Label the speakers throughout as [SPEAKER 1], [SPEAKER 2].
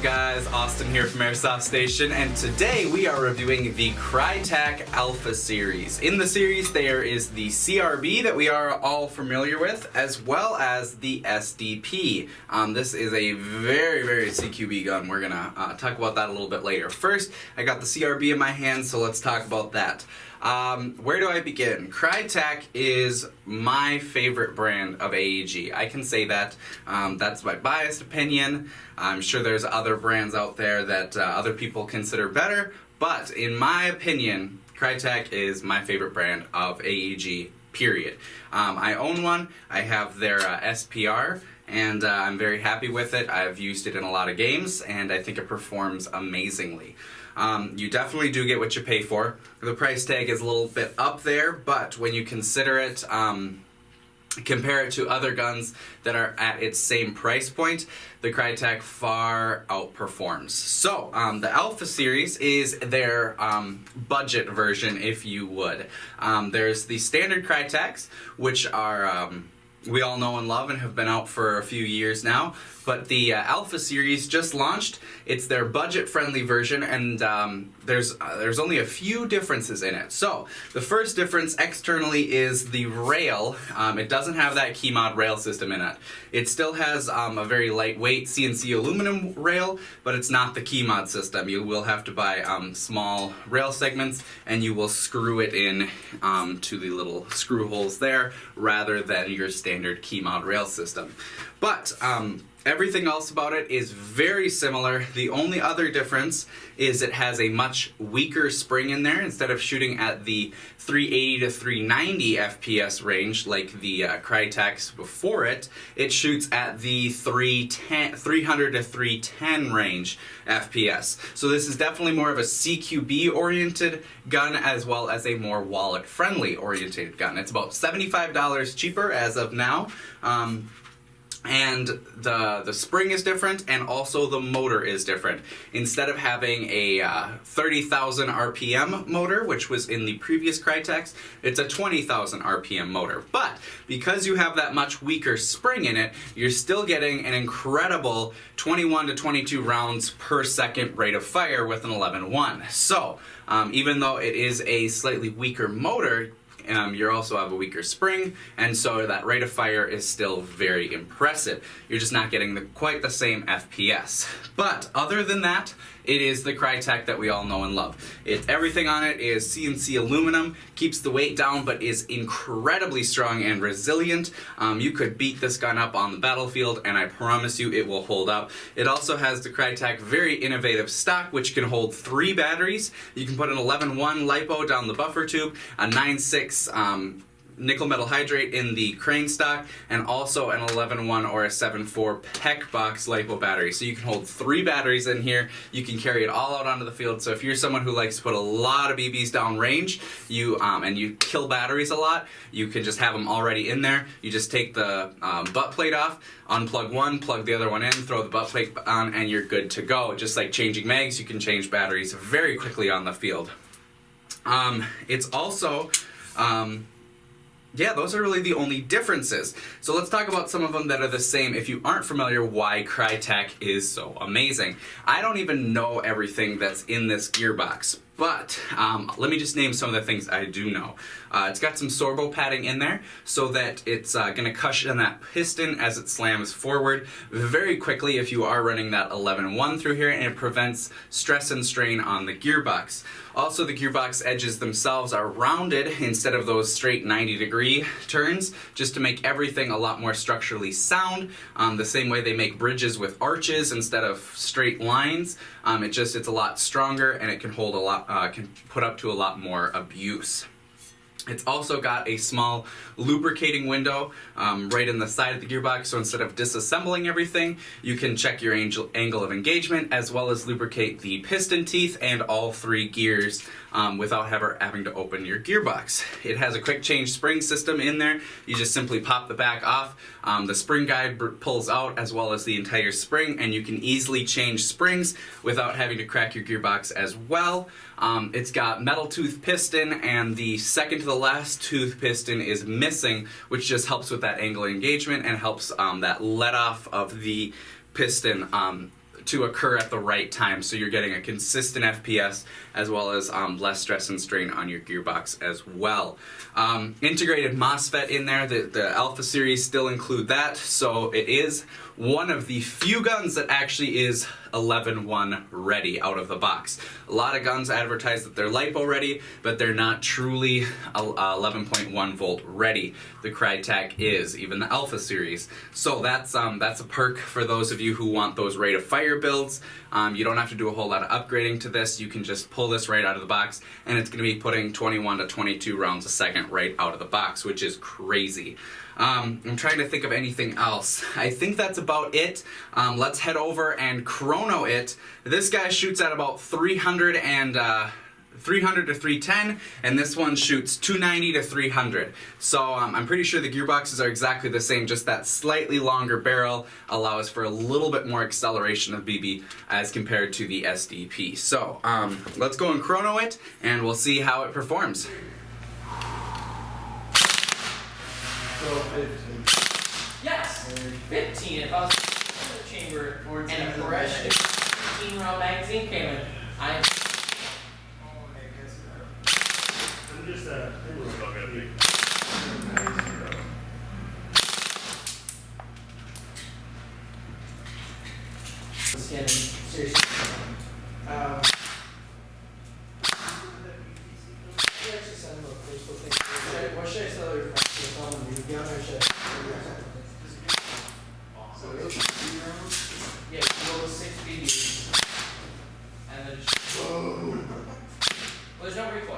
[SPEAKER 1] up, guys? Austin here from Airsoft Station, and today we are reviewing the Krytac Alpha series. In the series, there is the CRB that we are all familiar with, as well as the SDP. This is a very CQB gun. We're gonna talk about that a little bit later. First, I got the CRB in my hand, so let's talk about that. Where do I begin? Krytac is my favorite brand of AEG. I can say that. That's my biased opinion. I'm sure there's other brands out there that other people consider better, but in my opinion, Krytac is my favorite brand of AEG, period. I own one. I have their SPR, and I'm very happy with it. I've used it in a lot of games, and I think it performs amazingly. You definitely do get what you pay for. The price tag is a little bit up there, but when you consider it, compare it to other guns that are at its same price point, the Krytac far outperforms. So, the Alpha series is their budget version, if you would. There's the standard Krytacs, which are we all know and love and have been out for a few years now, but the Alpha series just launched. It's their budget-friendly version, and there's only a few differences in it. So the first difference externally is the rail. It doesn't have that key mod rail system in it. It still has a very lightweight CNC aluminum rail, but it's not the key mod system. You will have to buy small rail segments, and you will screw it in to the little screw holes there, rather than your standard key mod rail system. But everything else about it is very similar. The only other difference is it has a much weaker spring in there. Instead of shooting at the 380 to 390 FPS range like the Krytacs before it, it shoots at the 300 to 310 range FPS. So this is definitely more of a CQB oriented gun, as well as a more wallet friendly oriented gun. It's about $75 cheaper as of now. And the spring is different, and also the motor is different. Instead of having a 30,000 RPM motor, which was in the previous Krytacs, it's a 20,000 RPM motor. But because you have that much weaker spring in it, you're still getting an incredible 21 to 22 rounds per second rate of fire with an 11.1. So even though it is a slightly weaker motor, you also have a weaker spring, and so that rate of fire is still very impressive. You're just not getting quite the same FPS. But other than that, it is the Krytac that we all know and love. Everything on it is CNC aluminum, keeps the weight down, but is incredibly strong and resilient. You could beat this gun up on the battlefield, and I promise you it will hold up. It also has the Krytac very innovative stock, which can hold 3 batteries. You can put an 11.1 LiPo down the buffer tube, a 9.6 nickel metal hydrate in the crane stock, and also an 11.1 or a 7.4 PEC box LiPo battery. So you can hold 3 batteries in here. You can carry it all out onto the field. So if you're someone who likes to put a lot of BBs down range, and you kill batteries a lot, you can just have them already in there. You just take the butt plate off, unplug one, plug the other one in, throw the butt plate on, and you're good to go. Just like changing mags, you can change batteries very quickly on the field. It's also yeah, those are really the only differences. So let's talk about some of them that are the same. If you aren't familiar why Krytac is so amazing. I don't even know everything that's in this gearbox, but let me just name some of the things I do know. It's got some sorbo padding in there so that it's going to cushion that piston as it slams forward very quickly if you are running that 11.1 through here, and it prevents stress and strain on the gearbox. Also, the gearbox edges themselves are rounded instead of those straight 90-degree turns, just to make everything a lot more structurally sound. The same way they make bridges with arches instead of straight lines. It's a lot stronger, and it can hold a lot, can put up to a lot more abuse. It's also got a small lubricating window right in the side of the gearbox, so instead of disassembling everything, you can check your angle of engagement, as well as lubricate the piston teeth and all 3 gears without ever having to open your gearbox. It has a quick change spring system in there. You just simply pop the back off. The spring guide pulls out, as well as the entire spring, and you can easily change springs without having to crack your gearbox as well. It's got metal tooth piston, and the second to the last tooth piston is missing, which just helps with that angle engagement and helps that let off of the piston to occur at the right time, so you're getting a consistent FPS as well as less stress and strain on your gearbox as well. Integrated MOSFET in there, the Alpha series still include that, so it is one of the few guns that actually is 11.1 ready out of the box. A lot of guns advertise that they're LiPo ready, but they're not truly 11.1 volt ready. The Krytac is, even the Alpha series. So that's a perk for those of you who want those rate of fire builds. You don't have to do a whole lot of upgrading to this. You can just pull this right out of the box, and it's going to be putting 21 to 22 rounds a second right out of the box, which is crazy. I'm trying to think of anything else. I think that's about it. Let's head over and chrono it. This guy shoots at about 300 to 310, and this one shoots 290 to 300. So I'm pretty sure the gearboxes are exactly the same, just that slightly longer barrel allows for a little bit more acceleration of BB as compared to the SDP. So let's go and chrono it, and we'll see how it performs.
[SPEAKER 2] 15. Yes, 15. If I was in the chamber and a fresh 15-round magazine came in, I'm
[SPEAKER 3] just
[SPEAKER 2] seriously. What should I sell your friends? Yeah, go with 6 BBs. And then just. Well, there's no recoil.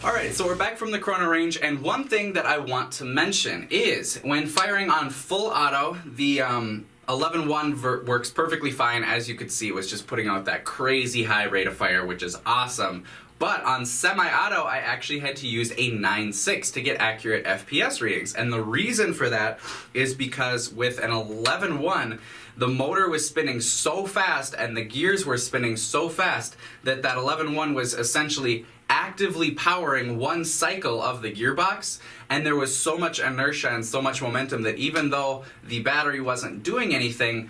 [SPEAKER 1] Alright, so we're back from the chrono range, and one thing that I want to mention is when firing on full auto, the 11.1 works perfectly fine. As you could see, it was just putting out that crazy high rate of fire, which is awesome. But on semi-auto, I actually had to use a 9.6 to get accurate FPS readings. And the reason for that is because with an 11.1, the motor was spinning so fast and the gears were spinning so fast that 11.1 was essentially actively powering one cycle of the gearbox, and there was so much inertia and so much momentum that even though the battery wasn't doing anything,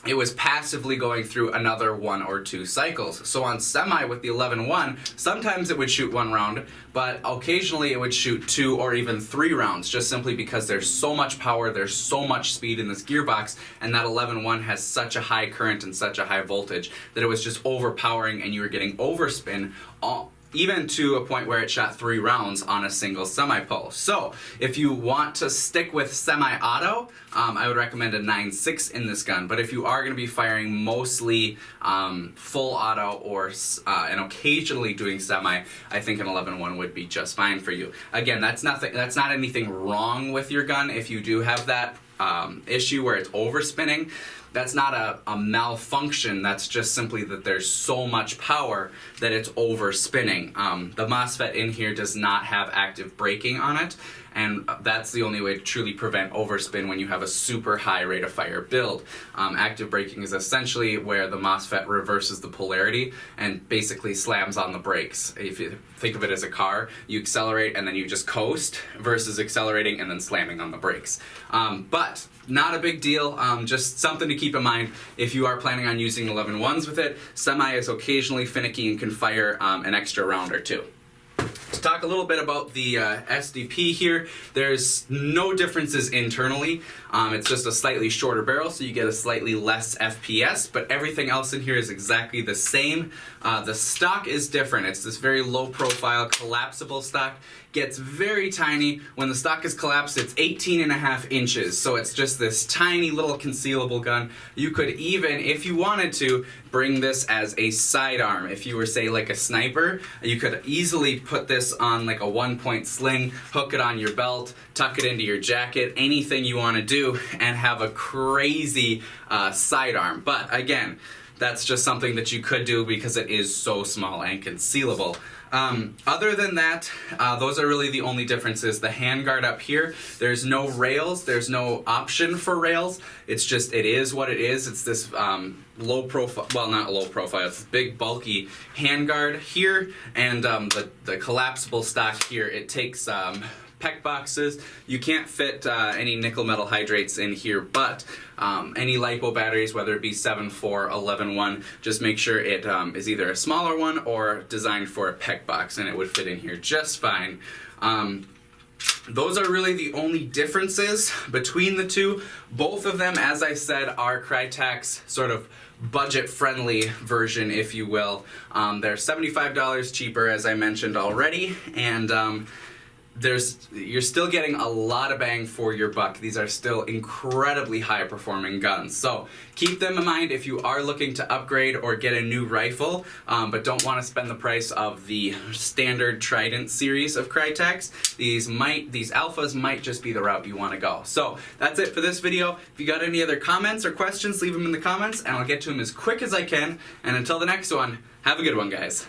[SPEAKER 1] it was passively going through another 1 or 2 cycles. So on semi with the 11.1, sometimes it would shoot 1 round, but occasionally it would shoot 2 or even 3 rounds, just simply because there's so much power, there's so much speed in this gearbox, and that 11.1 has such a high current and such a high voltage that it was just overpowering, and you were getting overspin even to a point where it shot 3 rounds on a single semi-pulse. So if you want to stick with semi-auto, I would recommend a 9.6 in this gun. But if you are going to be firing mostly full auto or and occasionally doing semi, I think an 11.1 would be just fine for you. Again, that's not anything wrong with your gun. If you do have that issue where it's overspinning, that's not a malfunction, that's just simply that there's so much power that it's overspinning. The MOSFET in here does not have active braking on it, and that's the only way to truly prevent overspin when you have a super high rate of fire build. Active braking is essentially where the MOSFET reverses the polarity and basically slams on the brakes. If you think of it as a car, you accelerate and then you just coast versus accelerating and then slamming on the brakes. But not a big deal, just something to keep in mind if you are planning on using 11.1s with it. Semi is occasionally finicky and can fire an extra round or 2. To talk a little bit about the SDP here, there's no differences internally. It's just a slightly shorter barrel, so you get a slightly less FPS, but everything else in here is exactly the same. The stock is different. It's this very low profile collapsible stock. Gets very tiny. When the stock is collapsed, it's 18.5 inches, so it's just this tiny little concealable gun. You could even, if you wanted to, bring this as a sidearm. If you were, say, like a sniper, you could easily put this on like a 1-point sling, hook it on your belt, tuck it into your jacket, anything you want to do, and have a crazy sidearm. But again, that's just something that you could do because it is so small and concealable. Other than that, those are really the only differences. The handguard up here, there's no rails, there's no option for rails. It's just, it is what it is. It's this low profile, well, not low profile, it's this big bulky handguard here, and the collapsible stock here, it takes PEC boxes. You can't fit any nickel metal hydrates in here, but any LiPo batteries, whether it be 7.4, 11.1, just make sure it is either a smaller one or designed for a PEC box, and it would fit in here just fine. Those are really the only differences between the two. Both of them, as I said, are Krytac's sort of budget-friendly version, if you will. They're $75 cheaper, as I mentioned already, and you're still getting a lot of bang for your buck. These are still incredibly high-performing guns. So keep them in mind if you are looking to upgrade or get a new rifle, but don't want to spend the price of the standard Trident series of Krytacs. These alphas might just be the route you want to go. So that's it for this video. If you got any other comments or questions, leave them in the comments, and I'll get to them as quick as I can. And until the next one, have a good one, guys.